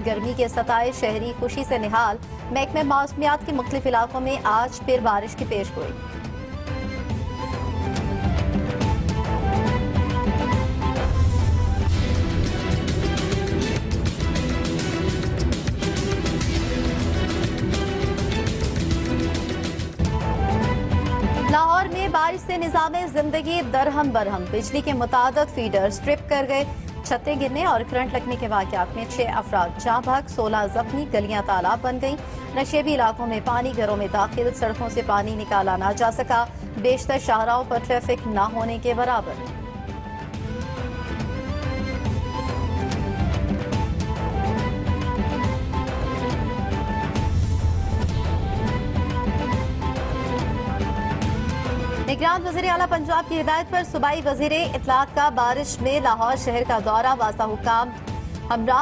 गर्मी के सताए शहरी खुशी से निहाल। महकमे मौसमियात के मुख्तलिफ इलाकों में आज फिर बारिश की पेशगोई। लाहौर में बारिश से निज़ामे जिंदगी दरहम बरहम। बिजली के मुतादद फीडर स्ट्रिप कर गए। छतें गिरने और करंट लगने के वाक़यात में 6 अफराद जाँ बहक, 16 जख्मी। गलियां तालाब बन गईं। नशेबी इलाकों में पानी घरों में दाखिल। सड़कों से पानी निकाला ना जा सका। बेशतर शाहराहों पर ट्रैफिक ना होने के बराबर। निगरान वज़ीर आला पंजाब की हिदायत पर सूबाई वज़ीर इत्तलात का बारिश में लाहौर शहर का दौरा। वासा हुकाम हमरा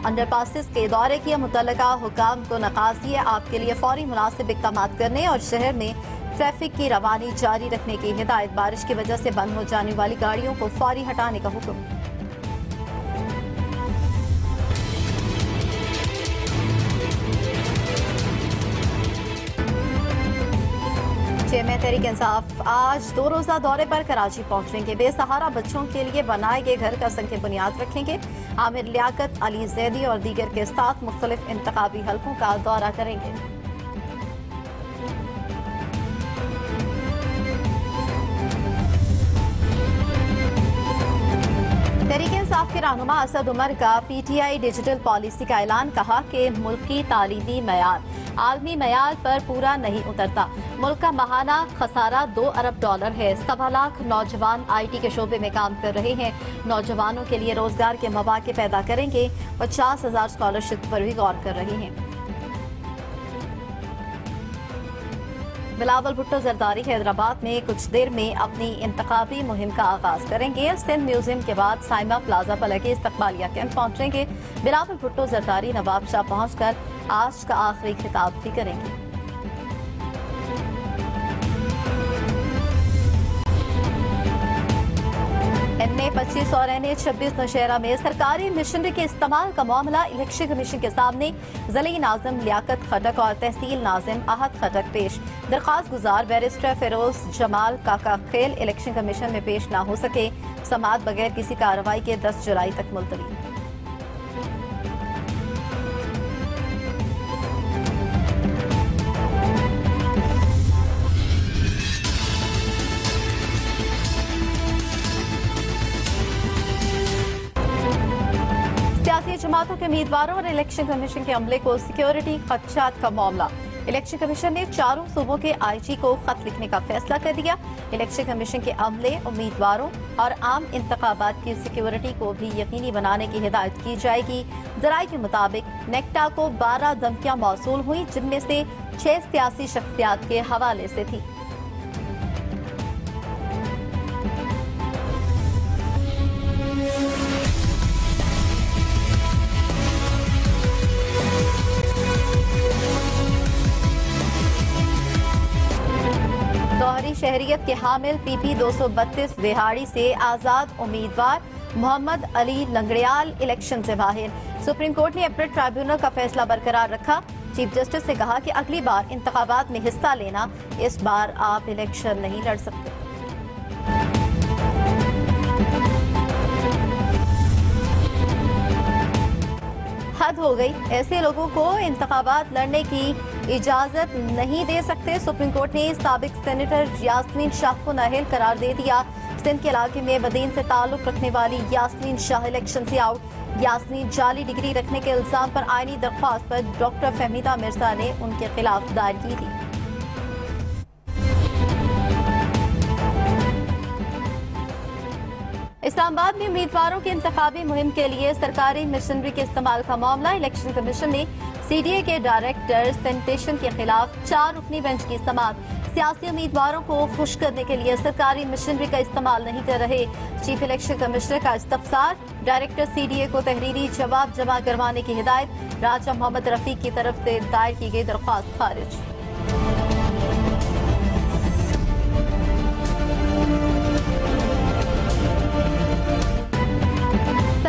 अंडरपासिस के दौरे किए। मुतल्लका हुकाम को नकासी है आपके लिए फौरी मुनासिब इक़दाम करने और शहर में ट्रैफिक की रवानी जारी रखने की हिदायत। बारिश की वजह से बंद हो जाने वाली गाड़ियों को फौरी हटाने का हुक्म। चेयरमैन तहरीक इंसाफ आज 2 रोज़ा दौरे पर कराची पहुंचेंगे। बेसहारा बच्चों के लिए बनाए गए घर का संग बुनियाद रखेंगे। आमिर लियाकत, अली जैदी और दीगर के साथ मुख्तलिफ इंतखाबी हलकों का दौरा करेंगे। तहरीक इंसाफ के रहनुमा असद उमर का PTI डिजिटल पॉलिसी का ऐलान। कहा कि मुल्की तालीमी मयार आलमी मयार पर पूरा नहीं उतरता। मुल्क का माहाना खसारा $2 अरब है। 1.25 लाख नौजवान IT के शोबे में काम कर रहे हैं। नौजवानों के लिए रोजगार के मौके पैदा करेंगे। 50,000 स्कॉलरशिप पर भी गौर कर रहे हैं। बिलावल भुट्टो जरदारी हैदराबाद में कुछ देर में अपनी इंतखाबी मुहिम का आगाज करेंगे। सिंध म्यूजियम के बाद साइमा प्लाजा पर लगे इस्तकबालिया कैंप पहुंचेंगे। बिलावल भुट्टो जरदारी नवाब शाह पहुंचकर आज का आखिरी खिताब भी करेंगे। NA 25 और NA 26 नौशहरा में सरकारी मिशनरी के इस्तेमाल का मामला इलेक्शन कमीशन के सामने। ज़ली नाज़िम लियाकत खटक और तहसील नाज़िम अहद खटक पेश। दरख्वास्त गुजार बैरिस्टर फिरोज जमाल काका खेल इलेक्शन कमीशन में पेश ना हो सके। समाअत बगैर किसी कार्रवाई के 10 जुलाई तक मुलतवी। जमातों के उम्मीदवारों और इलेक्शन कमीशन के अमले को सिक्योरिटी खदशात का मामला। इलेक्शन कमीशन ने 4 सूबों के IG को खत लिखने का फैसला कर दिया। इलेक्शन कमीशन के अमले, उम्मीदवारों और आम इंतखाबात की सिक्योरिटी को भी यकीनी बनाने की हिदायत की जाएगी। जराये के मुताबिक नेक्टा को 12 धमकियां मौसूल हुई, जिनमें से 6 सियासी शख्सियात के हवाले से थी। दोहरी शहरियत के हामिल PP 232 दिहाड़ी से आजाद उम्मीदवार मोहम्मद अली लंगड़ियाल इलेक्शन से बाहर। सुप्रीम कोर्ट ने अपने ट्राइब्यूनल का फैसला बरकरार रखा। चीफ जस्टिस ने कहा कि अगली बार इंतखाबात में हिस्सा लेना, इस बार आप इलेक्शन नहीं लड़ सकते। हद हो गई, ऐसे लोगों को इंतखाबात लड़ने की इजाजत नहीं दे सकते। सुप्रीम कोर्ट ने साबिक सेनेटर यास्मीन शाह को नाअहल करार दे दिया। सिंध के इलाके में बदीन से ताल्लुक रखने वाली यास्मीन शाह इलेक्शन से आउट। यास्मीन जाली डिग्री रखने के इल्जाम पर आईनी दरख्वास्त पर डॉक्टर फहमीदा मिर्जा ने उनके खिलाफ दायर की थी। इस्लामाबाद में उम्मीदवारों की इंतखाबी मुहिम के लिए सरकारी मशीनरी के इस्तेमाल का मामला। इलेक्शन कमीशन ने CDA के डायरेक्टर सेंटेशन के खिलाफ 4 रुकनी बेंच की समाअत। सियासी उम्मीदवारों को खुश करने के लिए सरकारी मशीनरी का इस्तेमाल नहीं कर रहे। चीफ इलेक्शन कमिश्नर का इस्तफसार। डायरेक्टर CDA को तहरीरी जवाब जमा करवाने की हिदायत। राजा मोहम्मद रफीक की तरफ से दायर की गई दरख्वास्त खारिज।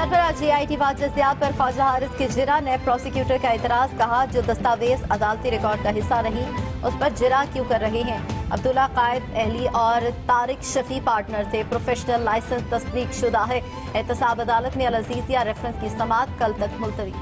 सरबराह JIT वाजियात पर ख्वाजा हारिस के जिरा ने प्रोसिक्यूटर का एतराज, कहा जो दस्तावेज अदालती रिकॉर्ड का हिस्सा नहीं उस पर जिरा क्यों कर रहे हैं। अब्दुल्ला कायद अहली और तारिक शफी पार्टनर थे, प्रोफेशनल लाइसेंस तस्दीक शुदा है। एहतसाब अदालत में अल-अजीजिया रेफरेंस की समाअत कल तक मुलतवी।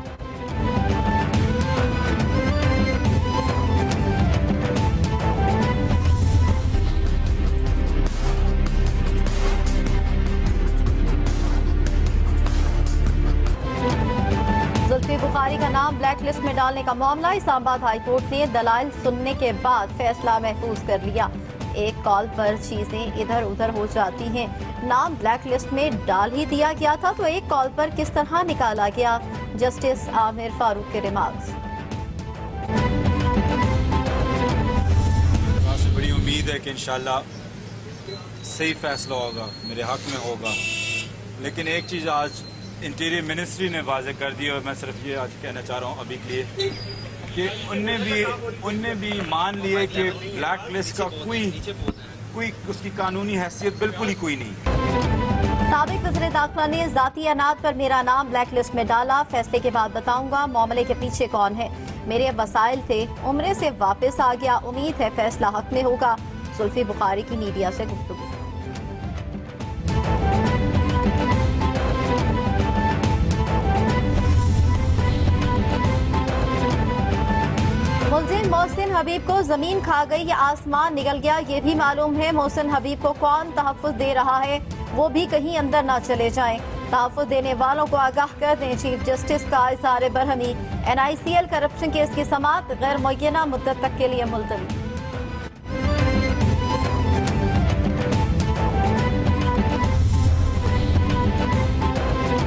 जुल्फी बुखारी का नाम ब्लैक लिस्ट में डालने का मामला, इस्लामाबाद हाई कोर्ट ने दलाइल सुनने के बाद फैसला महफूज कर लिया। एक कॉल पर चीजें इधर उधर हो जाती हैं। नाम ब्लैक लिस्ट में डाल ही दिया गया था तो एक कॉल पर किस तरह निकाला गया। जस्टिस आमिर फारूक के रिमार्क्स। बड़ी उम्मीद है कि इंशाल्लाह सही फैसला होगा, मेरे हक में होगा। लेकिन एक चीज़ आज इंटीरियर मिनिस्ट्री ने वाज़ेह कर दी और मैं सिर्फ ये आज कहना चाह रहा हूँ अभी के लिए कि उनने भी मान लिए कि ब्लैक लिस्ट का कोई उसकी कानूनी हैसियत बिल्कुल ही कोई नहीं। साबिक वज़ीर दाखिला ने ज़ाती अनाद पर मेरा नाम ब्लैक लिस्ट में डाला, फैसले के बाद बताऊंगा मामले के पीछे कौन है। मेरे वसाइल थे, उम्रे से वापस आ गया, उम्मीद है फैसला हक में होगा। जुल्फी बुखारी की मीडिया से गुफ्तगू। मुल्जिम मोहसिन हबीब को जमीन खा गई या आसमान निगल गया, ये भी मालूम है। मोहसिन हबीब को कौन तहफ़्फ़ुज़ दे रहा है, वो भी कहीं अंदर ना चले जाएं। तहफ़्फ़ुज़ देने वालों को आगाह कर दें। चीफ जस्टिस का इज़हार बरहमी। NICL करप्शन केस की समाअत गैर मुय्यना मुद्दत तक के लिए मुलतवी।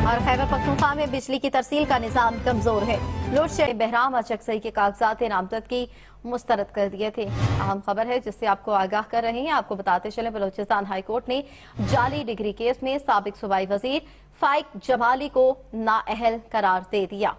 और खैबर पख्तूनख्वा में बिजली की तरसील का निजाम कमजोर है। लोड शेडिंग बहराम और चकसई के कागजात नामजदगी मुस्तरद कर दिए थे। अहम खबर है जिससे आपको आगाह कर रहे हैं। आपको बताते चले बलूचिस्तान हाई कोर्ट ने जाली डिग्री केस में साबिक सूबाई वजीर फाइक जमाली को नाअहल करार दे दिया।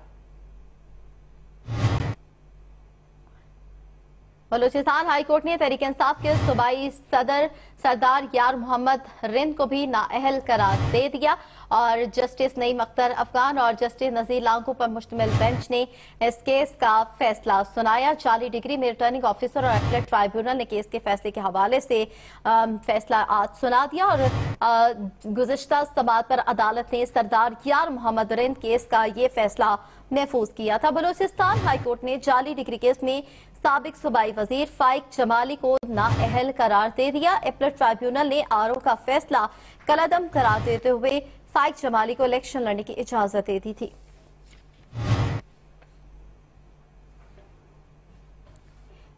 बलूचिस्तान हाई कोर्ट ने तहरीक इंसाफ के सूबाई सदर सरदार यार मोहम्मद रिंद को भी नाअहल करार दे दिया और जस्टिस नईम अख्तर अफगान और जस्टिस नजीर लांगू पर मुश्तमिल बेंच ने इस केस का फैसला सुनाया। जाली डिग्री में रिटर्निंग ऑफिसर और एपलेट ट्राइब्यूनल ने केस के फैसले के हवाले से फैसला आज सुना दिया और गुज़िश्ता समाअत पर अदालत ने सरदार यार मोहम्मद रिंद केस का ये फैसला महफूज किया था। बलूचिस्तान हाई कोर्ट ने जाली डिग्री केस में साबिक सूबाई वजीर फाइक जमाली को नाअहल करार दे दिया। एपलेट ट्राइब्यूनल ने RO का फैसला कलअदम करार देते हुए फाइक जमाली को इलेक्शन लड़ने की इजाजत दे दी थी।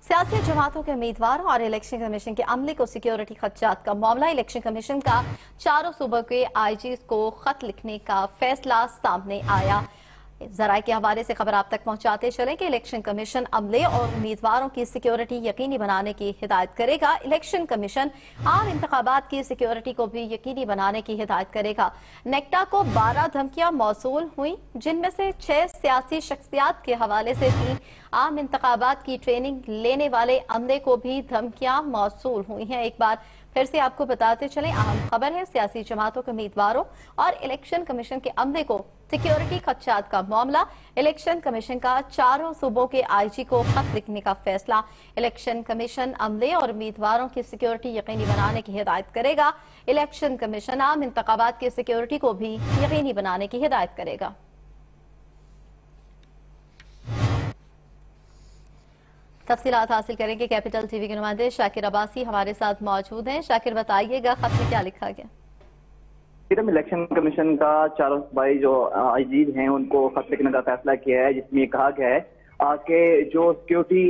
सियासी जमातों के उम्मीदवार और इलेक्शन कमीशन के अमले को सिक्योरिटी खदशात का मामला। इलेक्शन कमीशन का चारों सूबों के IG को खत लिखने का फैसला सामने आया। जराये के हवाले से खबर आप तक पहुंचाते चलें कि इलेक्शन कमीशन अमले और उम्मीदवारों की सिक्योरिटी यकीनी बनाने की हिदायत करेगा। इलेक्शन कमीशन आम इंतखाबात की सिक्योरिटी को भी यकीनी बनाने की हिदायत करेगा। नेक्टा को 12 धमकियां मौसूल हुई, जिनमें से 6 सियासी शख्सियात के हवाले से 3 आम इंतखाबात की ट्रेनिंग लेने वाले अमले को भी धमकियां मौसूल हुई हैं। एक बार फिर से आपको बताते चलें, अहम खबर है सियासी जमातों के उम्मीदवारों और इलेक्शन कमीशन के अमले को सिक्योरिटी खदशात का मामला। इलेक्शन कमीशन का चारों सूबों के IG को खत लिखने का फैसला। इलेक्शन कमीशन अमले और उम्मीदवारों की सिक्योरिटी यकीनी बनाने की हिदायत करेगा। इलेक्शन कमीशन आम इंतखाबात की सिक्योरिटी को भी यकीनी बनाने की हिदायत करेगा। तफसीलात हासिल करेंगे। कैपिटल TV के नुमाइंदे शाकिर अब्बासी हमारे साथ मौजूद हैं। शाकिर, बताइएगा खत में क्या लिखा गया? इलेक्शन कमीशन का चारों सूबाई जो IG हैं उनको खत लिखने का फैसला किया है, जिसमें कहा गया है कि जो सिक्योरिटी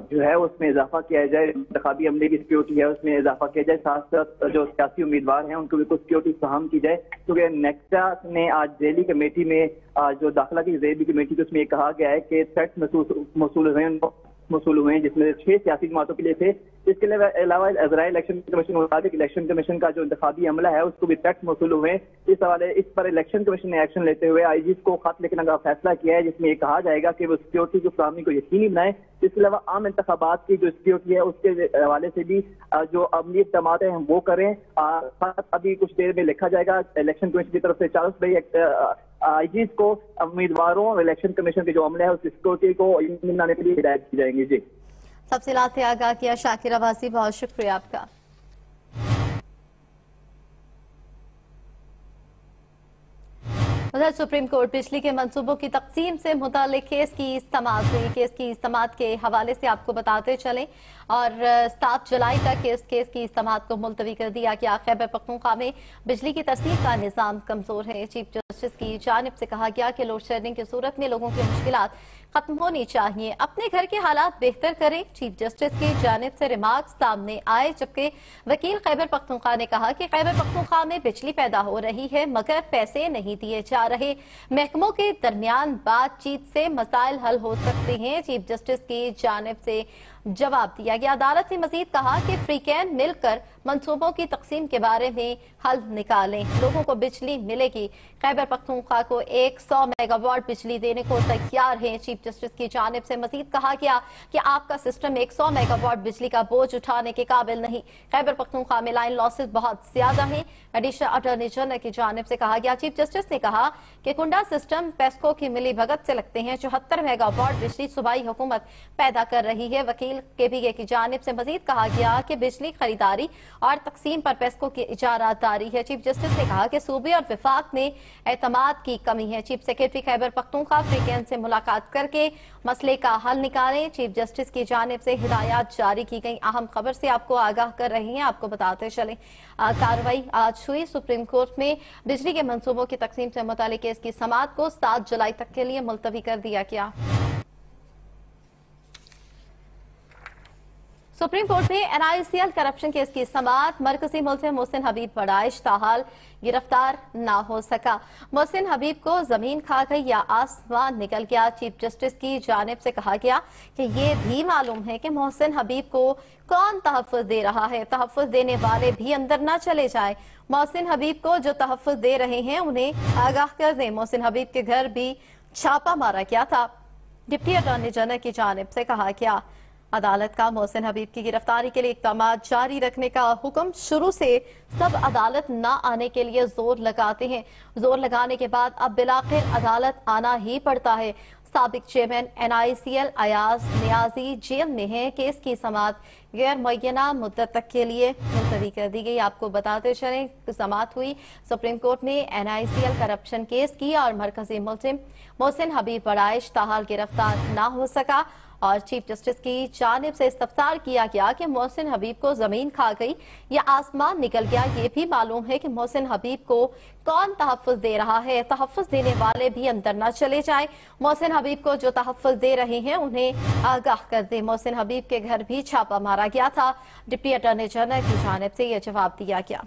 जो है उसमें इजाफा किया जाए, इंतखाबी अमले की सिक्योरिटी है उसमें इजाफा किया जाए, साथ साथ जो सियासी उम्मीदवार हैं उनको भी कुछ सिक्योरिटी फराहम की जाए। क्योंकि नेक्टा ने आज ज़ैली कमेटी में जो दाखिला की ज़ैली कमेटी थी उसमें कहा गया है कि थ्रेट मौसूल हुए उनको मौसूल हुए हैं, जिसमें 6 सियासी जमातों के लिए थे। इसके अलावा इजराइल इलेक्शन कमीशन के मुताबिक इलेक्शन कमीशन का जो इंतखाबी अमला है उसको भी टैक्स मौसूल हुए हैं। इस पर इलेक्शन कमीशन ने एक्शन लेते हुए आईजी को खत लिखने का फैसला किया है, जिसमें ये कहा जाएगा कि वो सिक्योरिटी की फराहमी को यकीनी बनाए। इसके अलावा आम इंतखाबात की जो सिक्योरिटी है उसके हवाले से भी जो अमली इक़दाम हैं वो करें। अभी कुछ देर में लिखा जाएगा इलेक्शन कमीशन की तरफ से 40 भाई आईजी को उम्मीदवारों और इलेक्शन कमीशन के जो अमले है उसकी सिक्योरिटी को यकीनी बनाने के लिए हिदायत की जाएंगी। जी, तफसीलात से आगाह किया शाकिर अब्बासी, बहुत शुक्रिया आपका। उधर सुप्रीम कोर्ट बिजली के मंसूबों की तकसीम से मुतालिक केस की समाअत हुई। केस की समाअत के हवाले से आपको बताते चलें और 7 जुलाई तक इस केस की समाअत को मुलतवी कर दिया गया। खैबर पख्तूनख्वा में बिजली की तस्दीक का निज़ाम कमजोर है। चीफ जस्टिस की जानिब से कहा गया कि लोड शेडिंग की सूरत में लोगों की मुश्किलात खत्म होनी चाहिए, अपने घर के हालात बेहतर करें। चीफ जस्टिस की जानिब से रिमार्क सामने आए, जबकि वकील खैबर पख्तूनख्वा ने कहा कि खैबर पख्तूनख्वा में बिजली पैदा हो रही है मगर पैसे नहीं दिए जा रहे। महकमों के दरमियान बातचीत से मसाइल हल हो सकते हैं। चीफ जस्टिस की जानिब से जवाब दिया गया। अदालत ने मजीद कहा कि फ्रीकैन मिलकर मंसूबों की तकसीम के बारे में हल निकालें, लोगों को बिजली मिलेगी। खैबर पख्तूनख्वा को 100 मेगावाट बिजली देने को तैयार है। चीफ जस्टिस की जानिब से मजीद कहा गया कि आपका सिस्टम 100 मेगावाट बिजली का बोझ उठाने के काबिल नहीं। खैबर पख्तूनख्वा में लाइन लॉसेस बहुत ज्यादा हैं। एडिशनल अटॉर्नी जनरल की जानिब से कहा गया। चीफ जस्टिस ने कहा कि कुंडा सिस्टम पेस्को की मिली भगत से लगते हैं। 74 मेगावाट बिजली सूबाई हुकूमत पैदा कर रही है। वकील केपीके की जानिब से मजीद कहा गया कि बिजली खरीदारी और तकसीम पर पेस्को की इजारातदारी है। चीफ जस्टिस ने कहा कि सूबे और विफाक में एतमाद की कमी है। चीफ सेक्रेटरी खैबर पख्तूनख्वा फ्रीकैन से मुलाकात करके मसले का हल निकालें। चीफ जस्टिस की जानिब से हिदायत जारी की गई। अहम खबर से आपको आगाह कर रही हैं, आपको बताते चलें। कार्रवाई आज हुई। सुप्रीम कोर्ट में बिजली के मंसूबों की तकसीम से मुतालिक केस की समाअत को 7 जुलाई तक के लिए मुलतवी कर दिया गया। सुप्रीम कोर्ट में NICL करप्शन केस की समाअत। मरकजी मुल्ज़िम मोहसिन हबीब पैदाइश ताहाल गिरफ्तार ना हो सका। मोहसिन हबीब को जमीन खा गई या आसमान निकल गया। चीफ जस्टिस की जानिब से कहा गया कि ये भी मालूम है कि मोहसिन हबीब को कौन तहफ़्फ़ुज़ दे रहा है। तहफ़्फ़ुज़ देने वाले भी अंदर न चले जाए। मोहसिन हबीब को जो तहफ़्फ़ुज़ दे रहे हैं उन्हें आगाह कर दें। मोहसिन हबीब के घर भी छापा मारा गया था। डिप्टी अटॉर्नी जनरल की जानिब से कहा गया अदालत का मोहसिन हबीब की गिरफ्तारी के लिए इक़दाम जारी रखने का हुक्म। शुरू से सब अदालत न आने के लिए जोर लगाते हैं। जोर लगाने के बाद अब बिलाखिर अदालत आना ही पड़ता है। साबिक chairman NICL Ayaz Niazi jail में है। केस की समाअत गैर मुअय्यना मुद्दत तक के लिए मुलतवी कर दी गई। आपको बताते चलें समाअत हुई सुप्रीम कोर्ट में NICL करप्शन केस की और मरकजी मुल्ज़िम मोहसिन हबीब पैदाइश ताहाल गिरफ्तार ना हो सका और चीफ जस्टिस की जानिब से इस्तफसार किया गया कि मोहसिन हबीब को जमीन खा गई या आसमान निकल गया। ये भी मालूम है कि मोहसिन हबीब को कौन तहफ़्फ़ुज़ दे रहा है। तहफ़्फ़ुज़ देने वाले भी अंदर न चले जाए। मोहसिन हबीब को जो तहफ़्फ़ुज़ दे रहे हैं उन्हें आगाह कर दे। मोहसिन हबीब के घर भी छापा मारा गया था। डिप्टी अटॉर्नी जनरल की जानिब से यह जवाब दिया गया।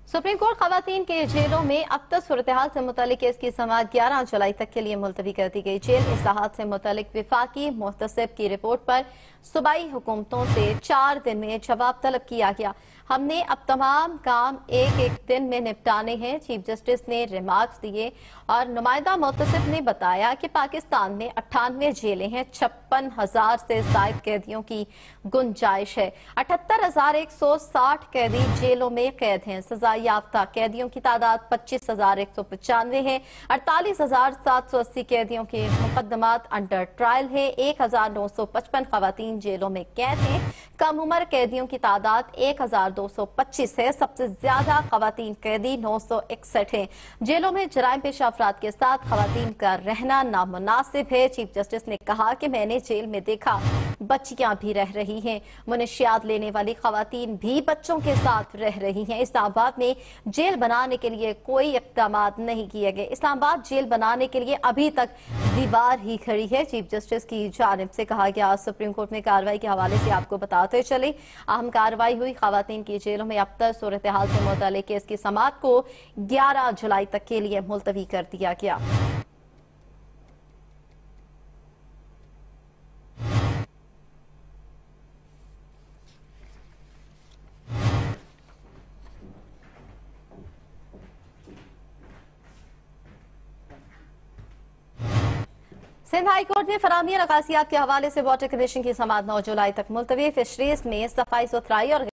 सुप्रीम कोर्ट खवातीन के जेलों में अब तक सूरत-ए-हाल से मुतालिक केस की समाअत 11 जुलाई तक के लिए मुलतवी कर दी गई। जेल इस्लाहात से मुतालिक विफाकी मुहतसिब की रिपोर्ट पर सूबाई हुकूमतों से 4 दिन में जवाब तलब किया गया। हमने अब तमाम काम एक एक दिन में निपटाने हैं। चीफ जस्टिस ने रिमार्क्स दिए और नुमाइंदा मुहतसिब ने बताया कि पाकिस्तान में 98 जेलें हैं। 56,000 से ज्यादा कैदियों की गुंजाइश है। 78,160 कैदी जेलों में कैद हैं। सजा याफ्ता कैदियों की तादाद 25,195 है। 48,780 कैदियों के मुकदमात अंडर ट्रायल है। 1,955 खवातीन जेलों में कैद हैं। कम उम्र कैदियों की तादाद 1,225 है। सबसे ज्यादा खवातीन कैदी 961 हैं। जेलों में जराइम पेश अफराद के साथ खवातीन का रहना नामुनासिब है। चीफ जस्टिस ने कहा कि मैंने जेल में देखा बच्चियां भी रह रही हैं। मुनशियात लेने वाली खवातीन भी बच्चों के साथ रह रही हैं। इस्लामाबाद में जेल बनाने के लिए कोई इक़दाम नहीं किए गए। इस्लामाबाद जेल बनाने के लिए अभी तक दीवार ही खड़ी है। चीफ जस्टिस की जानिब से कहा गया। सुप्रीम कोर्ट में कार्रवाई के हवाले से आपको बताते चले, अहम कार्रवाई हुई। खवातीन की जेलों में अब तक सूरत हाल से मुताल्लिक़ केस की समाअत को 11 जुलाई तक के लिए मुलतवी कर दिया गया। सिंध हाई कोर्ट ने फराहमी रकासियात के हवाले से वाटर कमीशन की समाअत 9 जुलाई तक मुलतवी। फिशरीज में सफाई सुथराई और